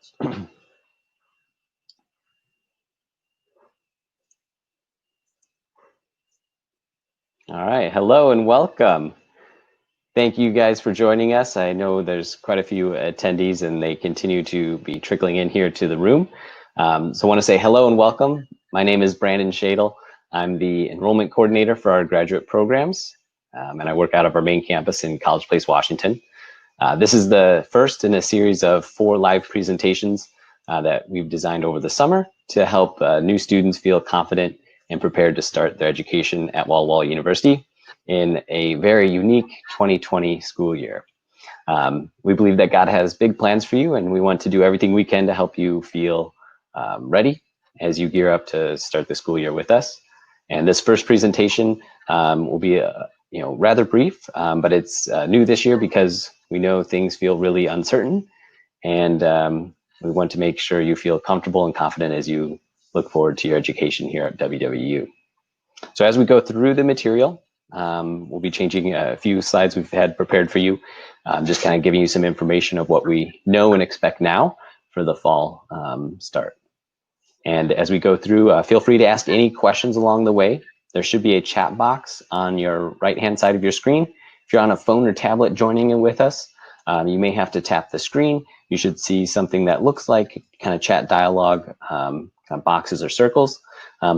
All right, hello and welcome. Thank you guys for joining us. I know there's quite a few attendees and they continue to be trickling in here to the room. So I want to say hello and welcome. My name is Brandon Shadle. I'm the enrollment coordinator for our graduate programs, and I work out of our main campus in College Place, Washington. This is the first in a series of 4 live presentations that we've designed over the summer to help new students feel confident and prepared to start their education at Walla Walla University in a very unique 2020 school year. We believe that God has big plans for you, and we want to do everything we can to help you feel ready as you gear up to start the school year with us. And this first presentation will be rather brief, but it's new this year because we know things feel really uncertain, and we want to make sure you feel comfortable and confident as you look forward to your education here at WWU. So as we go through the material, we'll be changing a few slides we've had prepared for you, just kind of giving you some information of what we know and expect now for the fall start. And as we go through, feel free to ask any questions along the way. There should be a chat box on your right-hand side of your screen. If you're on a phone or tablet joining in with us, you may have to tap the screen. You should see something that looks like kind of chat dialogue, kind of boxes or circles.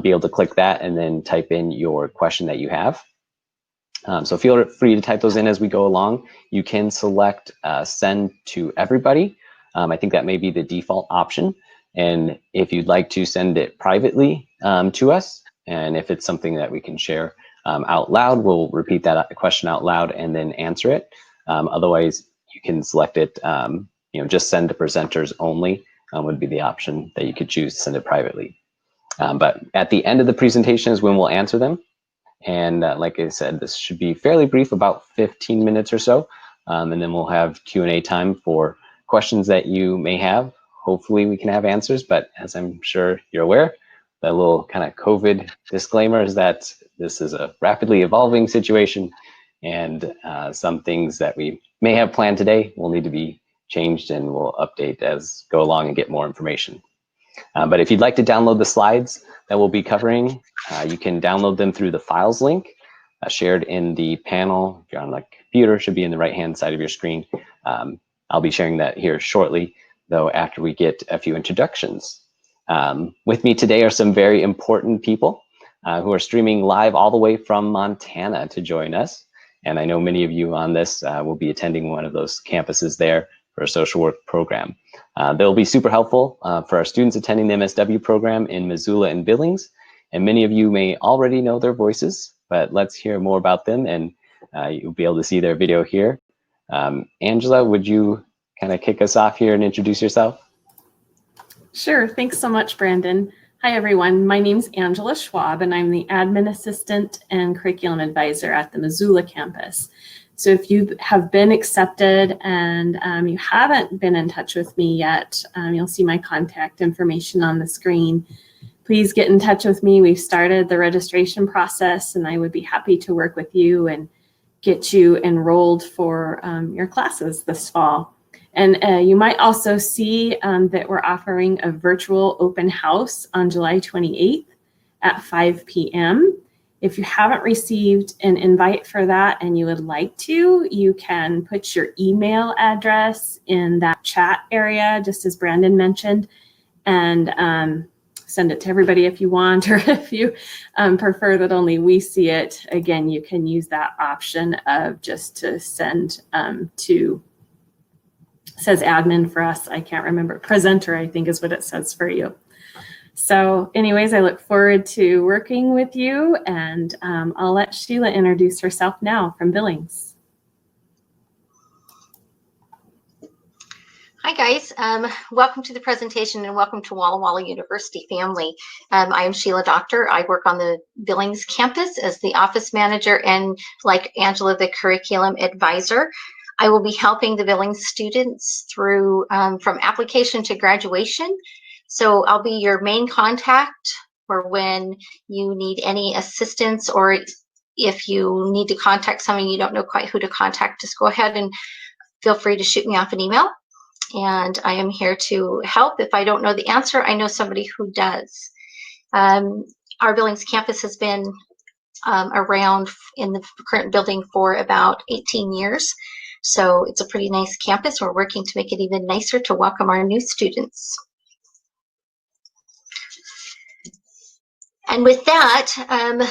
Be able to click that and then type in your question that you have. So feel free to type those in as we go along. You can select send to everybody. I think that may be the default option. And if you'd like to send it privately to us, and if it's something that we can share out loud, we'll repeat that question out loud and then answer it. Otherwise, you can select it, just send to presenters only would be the option that you could choose to send it privately. But at the end of the presentation is when we'll answer them. And like I said, this should be fairly brief, about 15 minutes or so. And then we'll have Q&A time for questions that you may have. Hopefully we can have answers, but as I'm sure you're aware, that little kind of COVID disclaimer is that this is a rapidly evolving situation, and some things that we may have planned today will need to be changed, and we'll update as go along and get more information. But if you'd like to download the slides that we'll be covering, you can download them through the files link shared in the panel. If you're on the computer, it should be in the right-hand side of your screen. I'll be sharing that here shortly, though, after we get a few introductions. With me today are some very important people who are streaming live all the way from Montana to join us. And I know many of you on this will be attending one of those campuses there for a social work program. They'll be super helpful for our students attending the MSW program in Missoula and Billings. And many of you may already know their voices, but let's hear more about them, and you'll be able to see their video here. Angela, would you kind of kick us off here and introduce yourself? Sure, thanks so much, Brandon. Hi everyone, my name's Angela Schwab, and I'm the admin assistant and curriculum advisor at the Missoula campus. So if you have been accepted and you haven't been in touch with me yet, you'll see my contact information on the screen. Please get in touch with me. We've started the registration process, and I would be happy to work with you and get you enrolled for your classes this fall. And you might also see that we're offering a virtual open house on July 28th at 5 p.m. If you haven't received an invite for that and you would like to, you can put your email address in that chat area, just as Brandon mentioned, and send it to everybody if you want, or if you prefer that only we see it. Again, you can use that option of just to send to, says admin for us, I can't remember, presenter I think is what it says for you. So anyways, I look forward to working with you, and I'll let Sheila introduce herself now from Billings. Hi guys, welcome to the presentation and welcome to Walla Walla University family. I am Sheila Doctor. I work on the Billings campus as the office manager and, like Angela, the curriculum advisor. I will be helping the Billings students through from application to graduation. So I'll be your main contact for when you need any assistance, or if you need to contact someone you don't know quite who to contact, just go ahead and feel free to shoot me off an email. and I am here to help. If I don't know the answer, I know somebody who does. Our Billings campus has been around in the current building for about 18 years. So it's a pretty nice campus. We're working to make it even nicer to welcome our new students. And with that,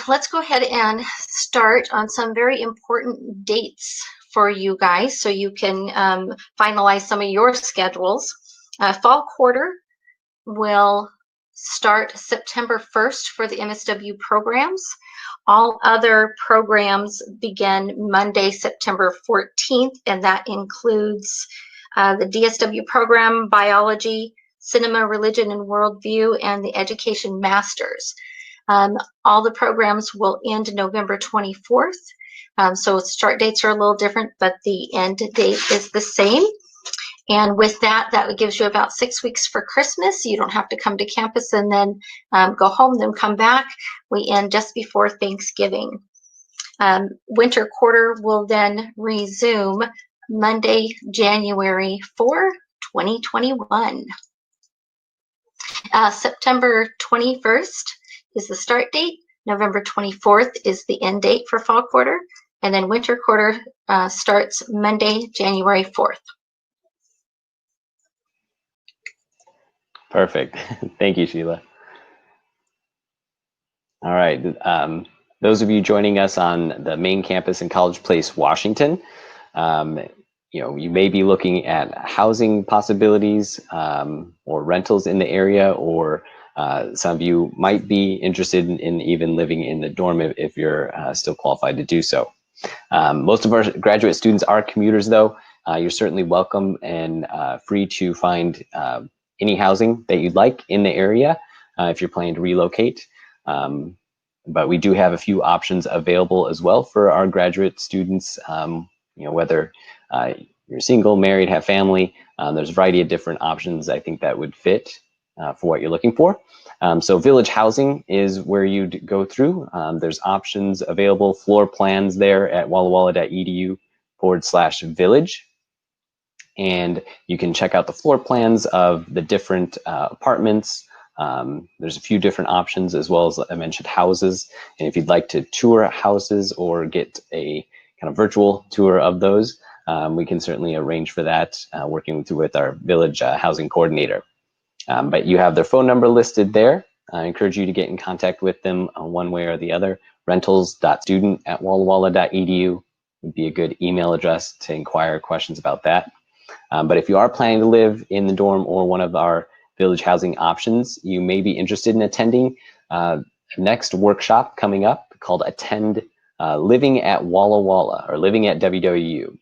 let's go ahead and start on some very important dates for you guys so you can finalize some of your schedules. Fall quarter will start September 1st for the MSW programs. All other programs begin Monday, September 14th, and that includes the DSW program, biology, cinema, religion, and worldview, and the education masters. All the programs will end November 24th. So start dates are a little different, but the end date is the same. And with that, that gives you about 6 weeks for Christmas. You don't have to come to campus and then go home, then come back. We end just before Thanksgiving. Winter quarter will then resume Monday, January 4, 2021. September 21st is the start date. November 24th is the end date for fall quarter. And then winter quarter starts Monday, January 4th. Perfect. Thank you, Sheila. All right. Those of you joining us on the main campus in College Place, Washington, you may be looking at housing possibilities or rentals in the area, or some of you might be interested in even living in the dorm if you're still qualified to do so. Most of our graduate students are commuters, though. You're certainly welcome and free to find any housing that you'd like in the area if you're planning to relocate. But we do have a few options available as well for our graduate students, whether you're single, married, have family. There's a variety of different options I think that would fit for what you're looking for. So Village Housing is where you'd go through. There's options available, floor plans there at wallawalla.edu/village. And you can check out the floor plans of the different apartments. There's a few different options, as well as I mentioned houses. And if you'd like to tour houses or get a kind of virtual tour of those, we can certainly arrange for that, working with our Village Housing Coordinator. But you have their phone number listed there. I encourage you to get in contact with them one way or the other. rentals.student@wallawalla.edu would be a good email address to inquire questions about that. But if you are planning to live in the dorm or one of our Village Housing options, you may be interested in attending next workshop coming up called Attend Living at Walla Walla, or Living at WWU,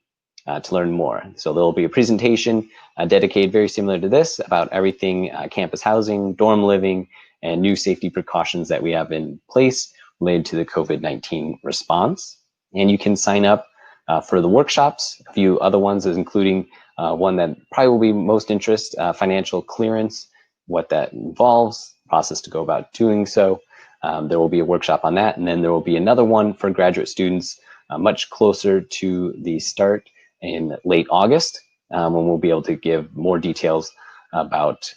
to learn more. So there will be a presentation dedicated, very similar to this, about everything campus housing, dorm living, and new safety precautions that we have in place related to the COVID-19 response. And you can sign up for the workshops, a few other ones, including one that probably will be most interest, financial clearance, what that involves, process to go about doing so. There will be a workshop on that, and then there will be another one for graduate students much closer to the start in late August, when we'll be able to give more details about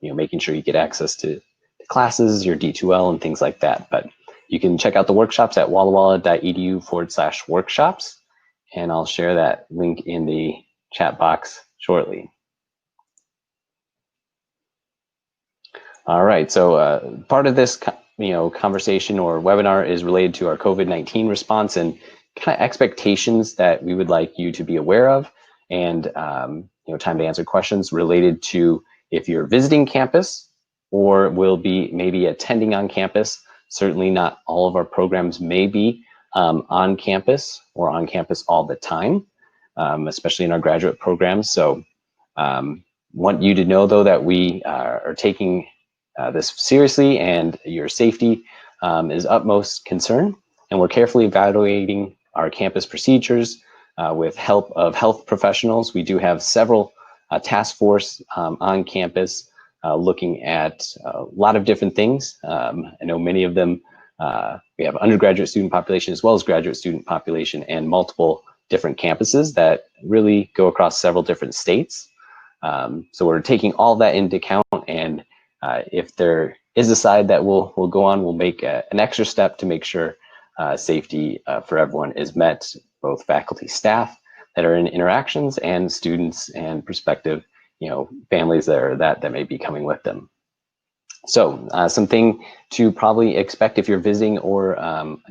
making sure you get access to classes, your D2L, and things like that. But you can check out the workshops at wallawalla.edu/workshops, and I'll share that link in the chat box shortly. All right, so part of this conversation or webinar is related to our COVID-19 response and kind of expectations that we would like you to be aware of, and time to answer questions related to if you're visiting campus or will be maybe attending on campus. Certainly not all of our programs may be on campus or on campus all the time, especially in our graduate programs. So want you to know, though, that we are taking this seriously, and your safety is utmost concern, and we're carefully evaluating our campus procedures with help of health professionals. We do have several task force on campus looking at a lot of different things. I know many of them, we have undergraduate student population as well as graduate student population, and multiple different campuses that really go across several different states. So we're taking all that into account, and if there is a side that we'll go on, we'll make an extra step to make sure safety for everyone is met, both faculty, staff that are in interactions, and students and prospective, families that may be coming with them. So something to probably expect if you're visiting or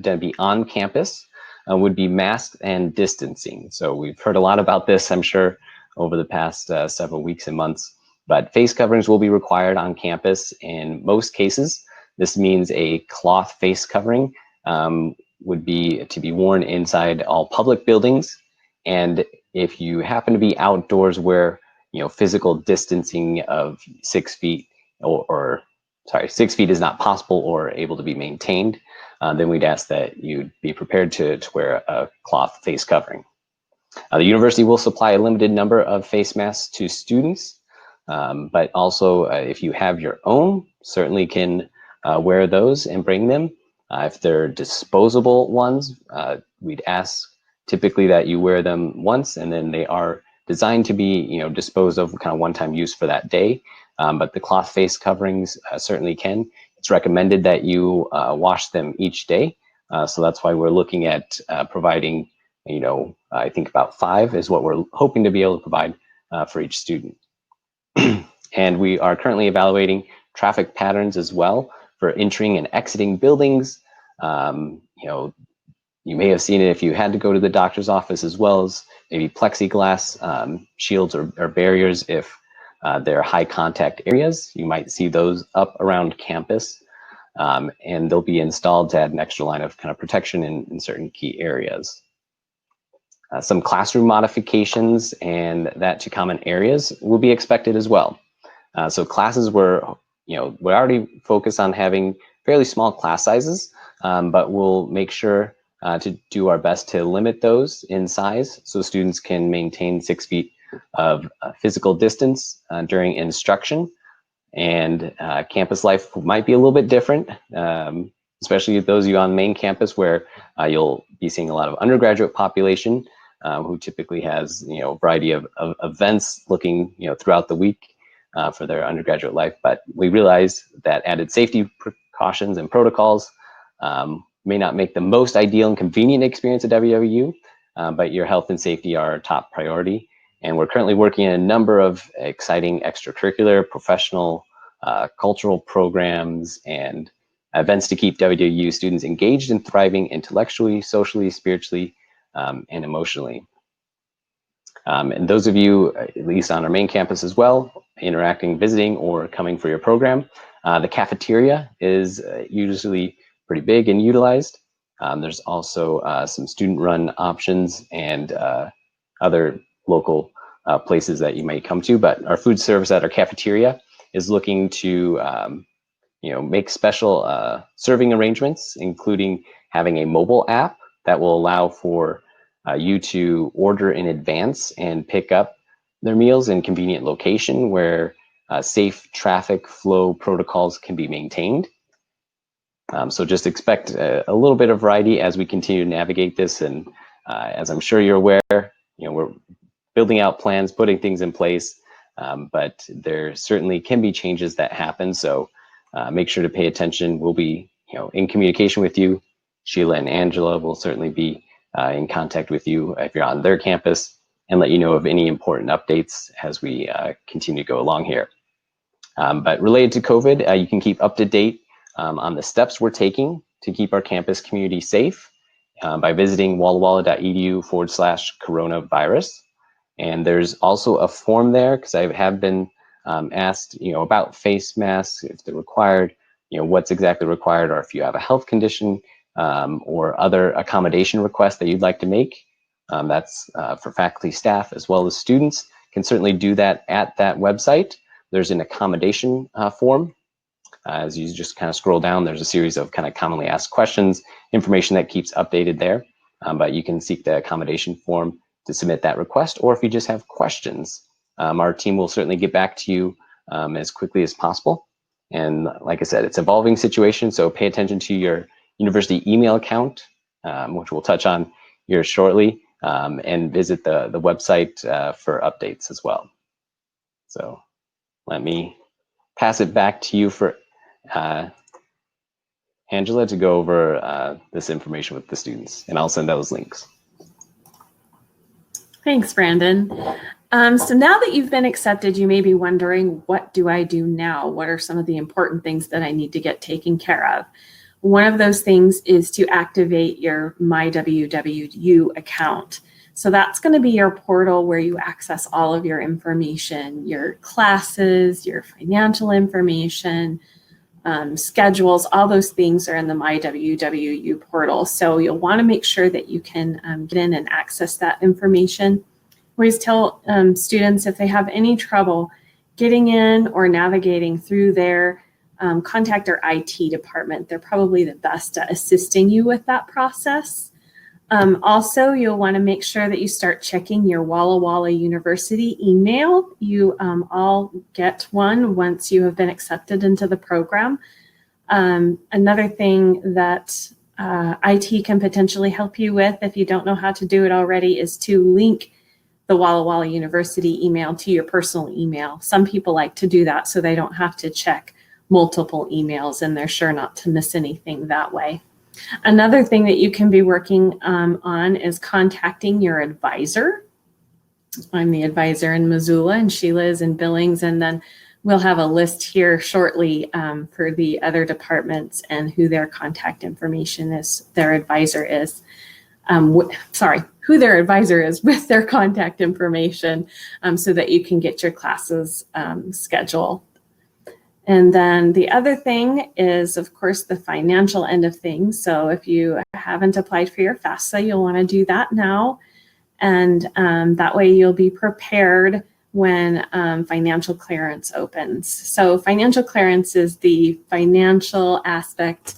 to be on campus would be masks and distancing. So we've heard a lot about this, I'm sure, over the past several weeks and months, but face coverings will be required on campus in most cases. This means a cloth face covering would be to be worn inside all public buildings. And if you happen to be outdoors where, physical distancing of 6 feet or 6 feet is not possible or able to be maintained, then we'd ask that you be prepared to wear a cloth face covering. The university will supply a limited number of face masks to students, but also if you have your own, certainly can wear those and bring them. If they're disposable ones, we'd ask typically that you wear them once, and then they are designed to be disposed of, kind of one-time use for that day. But the cloth face coverings certainly can. It's recommended that you wash them each day. So that's why we're looking at providing, I think about 5 is what we're hoping to be able to provide for each student. And we are currently evaluating traffic patterns as well for entering and exiting buildings. You may have seen it if you had to go to the doctor's office, as well as maybe plexiglass shields or barriers if they're high contact areas. You might see those up around campus, and they'll be installed to add an extra line of kind of protection in certain key areas. Some classroom modifications and that to common areas will be expected as well. So classes we're already focused on having fairly small class sizes, but we'll make sure to do our best to limit those in size so students can maintain 6 feet of physical distance during instruction. And campus life might be a little bit different, especially those of you on main campus where you'll be seeing a lot of undergraduate population who typically has a variety of events looking throughout the week for their undergraduate life. But we realize that added safety precautions and protocols may not make the most ideal and convenient experience at WWU, but your health and safety are our top priority. And we're currently working on a number of exciting extracurricular, professional, cultural programs and events to keep WWU students engaged and thriving intellectually, socially, spiritually, and emotionally. And those of you, at least on our main campus as well, interacting, visiting, or coming for your program, the cafeteria is usually pretty big and utilized. There's also some student-run options and other local places that you may come to, but our food service at our cafeteria is looking to make special serving arrangements, including having a mobile app that will allow for you to order in advance and pick up their meals in convenient location where safe traffic flow protocols can be maintained. So just expect a little bit of variety as we continue to navigate this. And as I'm sure you're aware, we're building out plans, putting things in place, but there certainly can be changes that happen. So make sure to pay attention. We'll be in communication with you. Sheila and Angela will certainly be in contact with you if you're on their campus and let you know of any important updates as we continue to go along here. But related to COVID, you can keep up to date on the steps we're taking to keep our campus community safe by visiting wallawalla.edu/coronavirus. And there's also a form there because I have been asked, about face masks, if they're required, what's exactly required, or if you have a health condition or other accommodation requests that you'd like to make. That's for faculty, staff, as well as students. Can certainly do that at that website. There's an accommodation form. As you just kind of scroll down, there's a series of kind of commonly asked questions, information that keeps updated there. But you can seek the accommodation form to submit that request, or if you just have questions, our team will certainly get back to you as quickly as possible. And like I said, it's an evolving situation, so pay attention to your university email account, which we'll touch on here shortly, and visit the website for updates as well. So let me pass it back to you for Angela to go over this information with the students, and I'll send those links. Thanks, Brandon. So now that you've been accepted, you may be wondering, what do I do now? What are some of the important things that I need to get taken care of? One of those things is to activate your My WWU account. So that's going to be your portal where you access all of your information, your classes, your financial information, schedules, all those things are in the My WWU portal. So you'll want to make sure that you can get in and access that information. We always tell students, if they have any trouble getting in or navigating through there, contact our IT department. They're probably the best at assisting you with that process. Also, you'll want to make sure that you start checking your Walla Walla University email. You all get one once you have been accepted into the program. Another thing that IT can potentially help you with, if you don't know how to do it already, is to link the Walla Walla University email to your personal email. Some people like to do that so they don't have to check multiple emails, and they're sure not to miss anything that way. Another thing that you can be working on is contacting your advisor. I'm the advisor in Missoula, and Sheila is in Billings, and then we'll have a list here shortly for the other departments and who their contact information is, their advisor is. Who their advisor is with their contact information, so that you can get your classes scheduled. And then the other thing is, of course, the financial end of things. So if you haven't applied for your FAFSA, you'll want to do that now. And that way you'll be prepared when financial clearance opens. So financial clearance is the financial aspect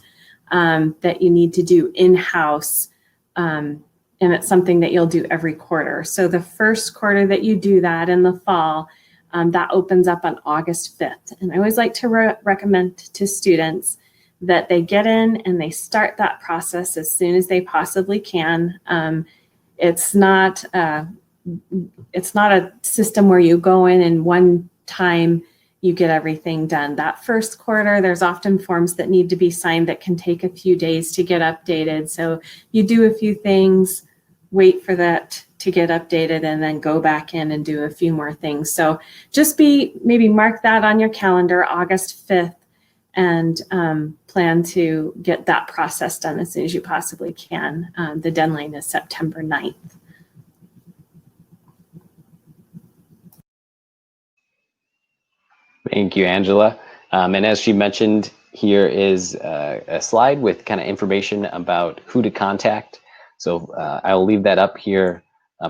that you need to do in-house. And it's something that you'll do every quarter. So the first quarter that you do that in the fall, that opens up on August 5th. And I always like to recommend to students that they get in and they start that process as soon as they possibly can. It's not a system where you go in and one time you get everything done. That first quarter, there's often forms that need to be signed that can take a few days to get updated. So you do a few things, wait for that to get updated, and then go back in and do a few more things. So just maybe mark that on your calendar, August 5th, and plan to get that process done as soon as you possibly can. The deadline is September 9th. Thank you, Angela. And as she mentioned, here is a slide with kind of information about who to contact. So I'll leave that up here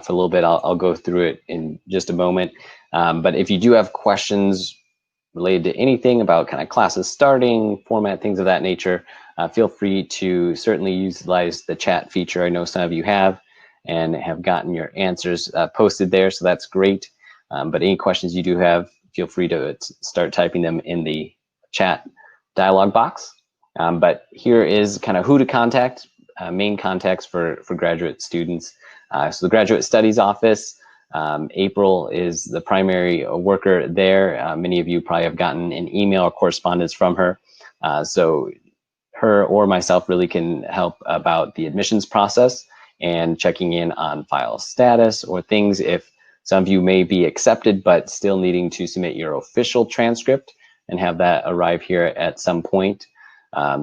for a little bit. I'll go through it in just a moment. But if you do have questions related to anything about kind of classes starting, format, things of that nature, feel free to certainly utilize the chat feature. I know some of you have and have gotten your answers posted there, so that's great. But any questions you do have, feel free to start typing them in the chat dialog box. But here is kind of who to contact, main contacts for graduate students. So the Graduate Studies Office, April is the primary worker there. Many of you probably have gotten an email or correspondence from her. So her or myself really can help about the admissions process and checking in on file status or things if some of you may be accepted but still needing to submit your official transcript and have that arrive here at some point.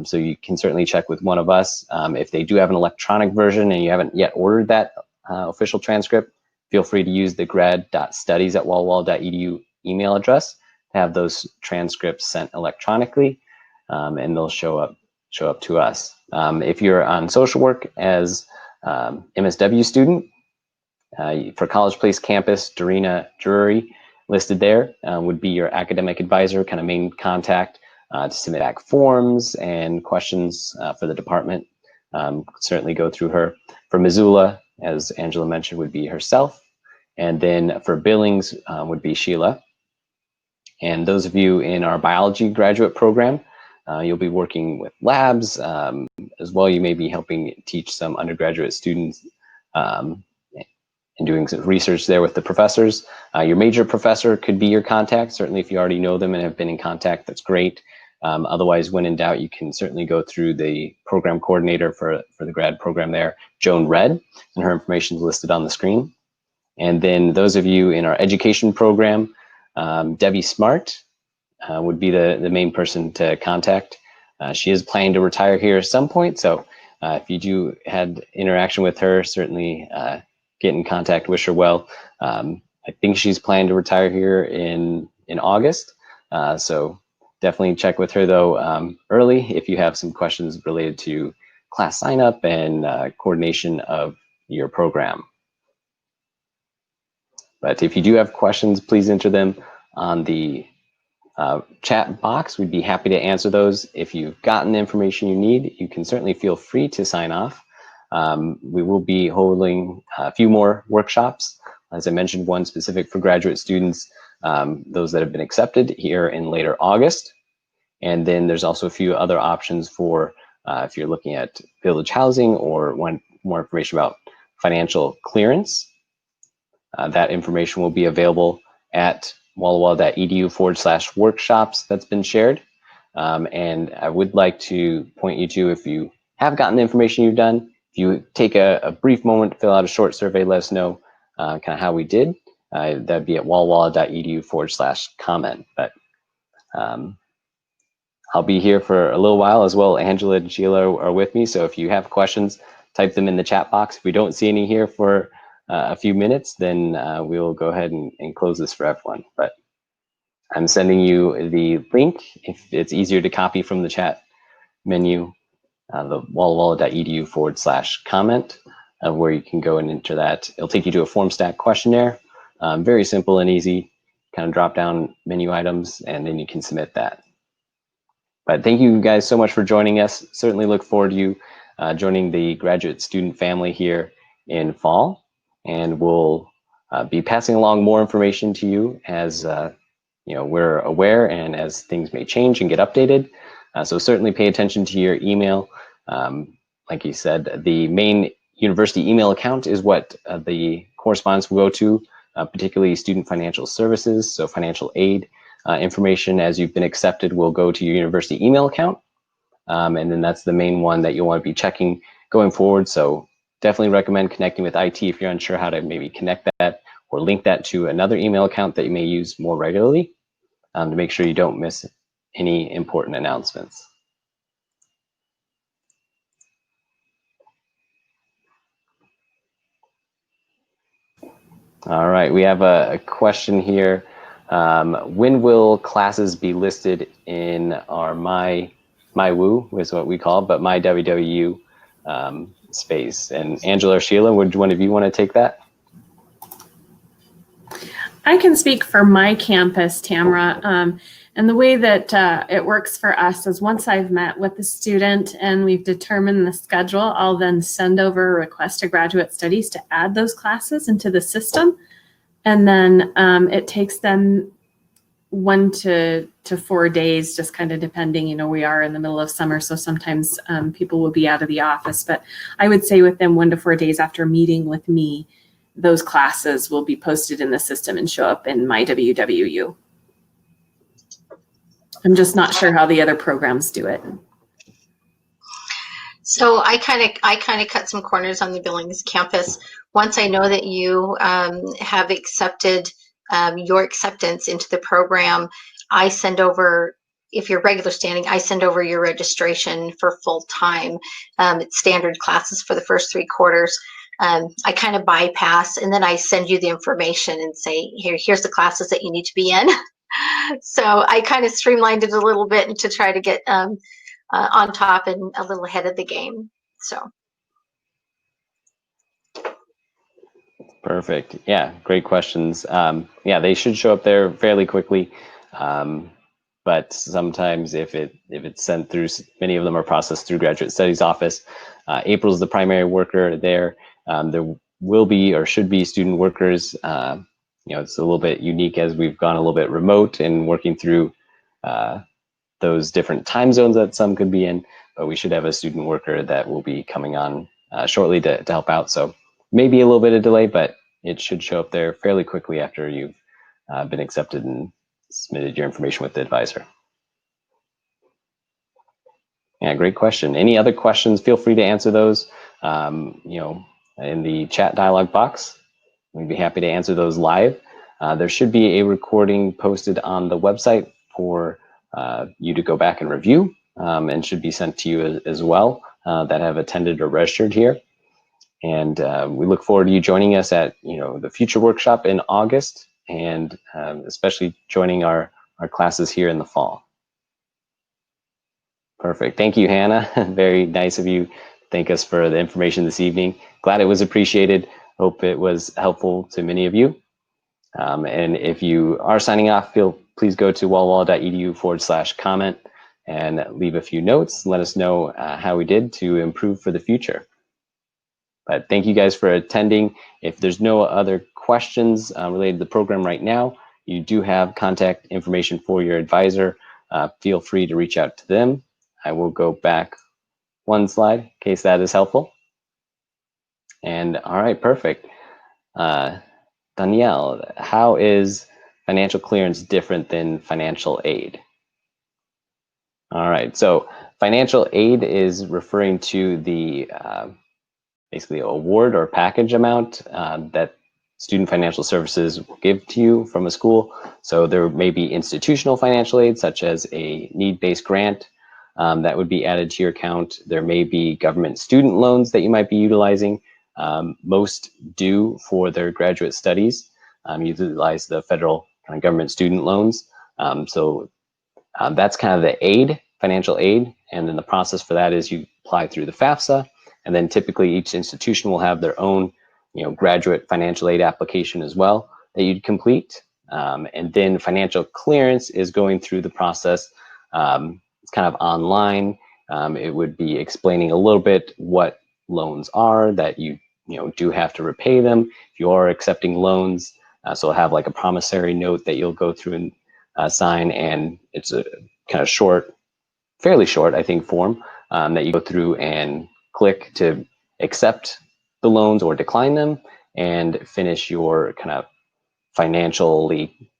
So you can certainly check with one of us. If they do have an electronic version and you haven't yet ordered that official transcript, feel free to use the grad.studies@wallawalla.edu email address to have those transcripts sent electronically, and they'll show up to us. If you're on social work as MSW student, for College Place campus, Dorina Drury listed there would be your academic advisor, kind of main contact to submit back forms and questions for the department. Certainly go through her. For Missoula, as Angela mentioned, would be herself. And then for Billings would be Sheila. And those of you in our biology graduate program, you'll be working with labs as well. You may be helping teach some undergraduate students and doing some research there with the professors. Your major professor could be your contact. Certainly if you already know them and have been in contact, that's great. Otherwise, when in doubt, you can certainly go through the program coordinator for the grad program there, Joan Red, and her information is listed on the screen. And then those of you in our education program, Debbie Smart would be the main person to contact. She is planning to retire here at some point, so if you do had interaction with her, certainly get in contact, wish her well. I think she's planning to retire here in August, so definitely check with her though early if you have some questions related to class sign up and coordination of your program. But if you do have questions, please enter them on the chat box. We'd be happy to answer those. If you've gotten the information you need, you can certainly feel free to sign off. We will be holding a few more workshops. As I mentioned, one specific for graduate students, those that have been accepted here in later August. And then there's also a few other options for if you're looking at village housing or want more information about financial clearance. That information will be available at wallawalla.edu/workshops that's been shared. And I would like to point you to, if you have gotten the information you've done, if you take a brief moment, fill out a short survey, let us know kind of how we did. That'd be at wallawalla.edu/comment. But I'll be here for a little while as well. Angela and Sheila are with me, so if you have questions, type them in the chat box. If we don't see any here for a few minutes, then we will go ahead and close this for everyone. But I'm sending you the link if it's easier to copy from the chat menu, the wallawalla.edu/comment, where you can go and enter that. It'll take you to a form stack questionnaire, very simple and easy, kind of drop down menu items, and then you can submit that. But thank you guys so much for joining us. Certainly look forward to you joining the graduate student family here in fall. And we'll be passing along more information to you as we're aware and as things may change and get updated. So certainly pay attention to your email. Like you said, the main university email account is what the correspondence will go to, particularly student financial services, so financial aid information as you've been accepted will go to your university email account. And then that's the main one that you'll want to be checking going forward. So definitely recommend connecting with IT if you're unsure how to maybe connect that or link that to another email account that you may use more regularly to make sure you don't miss any important announcements. All right, we have a question here. When will classes be listed in our MyWU, is what we call it, but my WWU space? And Angela or Sheila, would one of you want to take that? I can speak for my campus, Tamara. And the way that it works for us is once I've met with the student and we've determined the schedule, I'll then send over a request to Graduate Studies to add those classes into the system. And then it takes them 1 to 4 days, just kind of depending, we are in the middle of summer, so sometimes people will be out of the office, but I would say within 1 to 4 days after meeting with me, those classes will be posted in the system and show up in my WWU. I'm just not sure how the other programs do it. So I kind of cut some corners on the Billings campus. Once I know that you have accepted your acceptance into the program, I send over, if you're regular standing, I send over your registration for full time. It's standard classes for the first 3 quarters. I kind of bypass, and then I send you the information and say, here's the classes that you need to be in. So I kind of streamlined it a little bit to try to get on top and a little ahead of the game. So. Perfect. Yeah, great questions. Yeah, they should show up there fairly quickly. But sometimes if it's sent through, many of them are processed through Graduate Studies office. April's the primary worker there. There will be or should be student workers. It's a little bit unique as we've gone a little bit remote and working through those different time zones that some could be in, but we should have a student worker that will be coming on shortly to help out. So maybe a little bit of delay, but it should show up there fairly quickly after you've been accepted and submitted your information with the advisor. Yeah, great question. Any other questions, feel free to answer those in the chat dialog box. We'd be happy to answer those live. There should be a recording posted on the website for you to go back and review, and should be sent to you as well that have attended or registered here. And we look forward to you joining us at the future workshop in August, and especially joining our classes here in the fall. Perfect. Thank you, Hannah. Very nice of you. Thank us for the information this evening. Glad it was appreciated. Hope it was helpful to many of you. And if you are signing off, please go to wallwall.edu/comment and leave a few notes. Let us know how we did to improve for the future. But thank you guys for attending. If there's no other questions related to the program right now, you do have contact information for your advisor. Feel free to reach out to them. I will go back one slide in case that is helpful. And all right, perfect. Danielle, how is financial clearance different than financial aid? All right, so financial aid is referring to the basically award or package amount that student financial services will give to you from a school. So there may be institutional financial aid, such as a need-based grant that would be added to your account. There may be government student loans that you might be utilizing. Most do for their graduate studies. Utilize the federal kind of government student loans. So that's kind of the aid, financial aid. And then the process for that is you apply through the FAFSA, and then typically each institution will have their own graduate financial aid application as well that you'd complete. And then financial clearance is going through the process. It's kind of online. It would be explaining a little bit what loans are, that you do have to repay them if you are accepting loans. So it'll have like a promissory note that you'll go through and sign, and it's a kind of short, fairly short, I think, form that you go through and click to accept the loans or decline them, and finish your kind of financially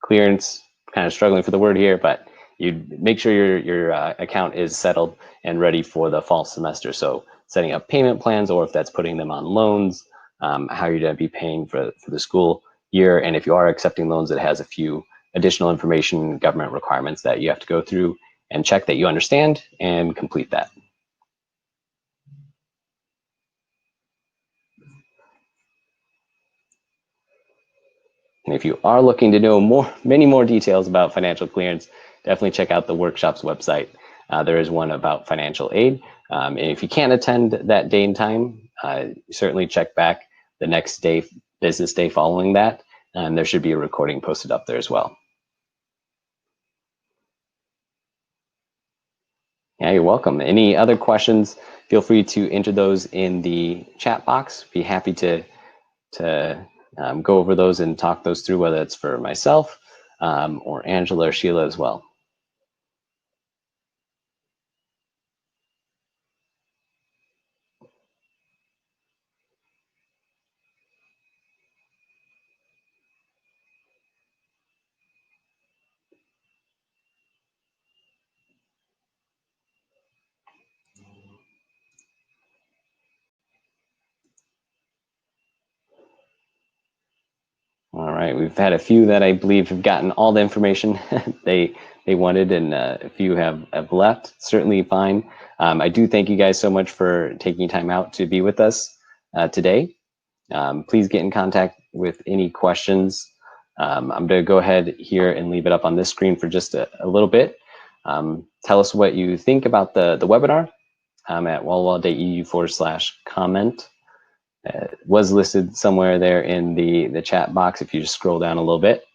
clearance. Kind of struggling for the word here, but you make sure your account is settled and ready for the fall semester. So setting up payment plans, or if that's putting them on loans, how you're going to be paying for the school year. And if you are accepting loans, it has a few additional information, government requirements that you have to go through and check that you understand and complete that. And if you are looking to know many more details about financial clearance, definitely check out the workshop's website. There is one about financial aid. And if you can't attend that day and time, certainly check back the next day, business day following that, and there should be a recording posted up there as well. Yeah, you're welcome. Any other questions, feel free to enter those in the chat box. Be happy to go over those and talk those through, whether it's for myself or Angela or Sheila as well. All right, we've had a few that I believe have gotten all the information they wanted, and a few have left. Certainly fine. I do thank you guys so much for taking time out to be with us today. Please get in contact with any questions. I'm going to go ahead here and leave it up on this screen for just a little bit. Tell us what you think about the webinar at wallwall.edu/comment. It was listed somewhere there in the chat box if you just scroll down a little bit.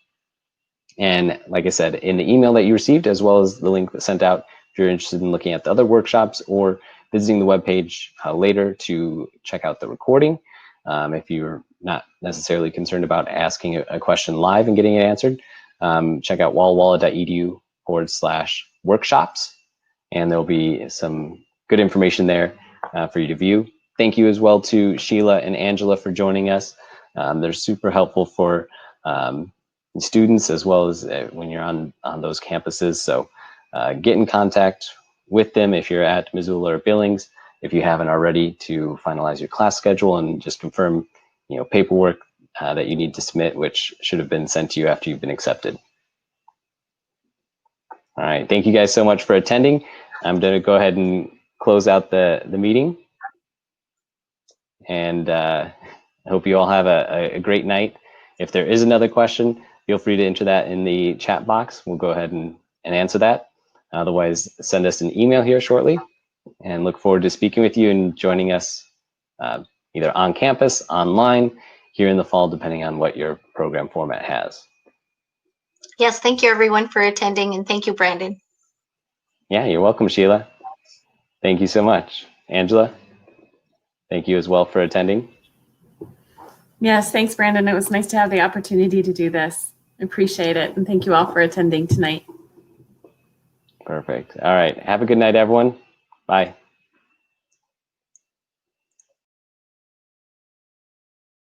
And like I said, in the email that you received, as well as the link that's sent out, if you're interested in looking at the other workshops or visiting the webpage later to check out the recording, if you're not necessarily concerned about asking a question live and getting it answered, check out wallwall.edu/workshops, and there'll be some good information there for you to view. Thank you as well to Sheila and Angela for joining us. They're super helpful for students as well as when you're on those campuses. So get in contact with them if you're at Missoula or Billings, if you haven't already, to finalize your class schedule and just confirm, paperwork that you need to submit, which should have been sent to you after you've been accepted. All right, thank you guys so much for attending. I'm going to go ahead and close out the meeting. And I hope you all have a great night. If there is another question, feel free to enter that in the chat box. We'll go ahead and answer that. Otherwise, send us an email here shortly, and look forward to speaking with you and joining us either on campus, online, here in the fall, depending on what your program format has. Yes, thank you everyone for attending, and thank you, Brandon. Yeah, you're welcome, Sheila. Thank you so much. Angela, thank you as well for attending. Yes, thanks, Brandon. It was nice to have the opportunity to do this. I appreciate it. And thank you all for attending tonight. Perfect. All right. Have a good night, everyone. Bye.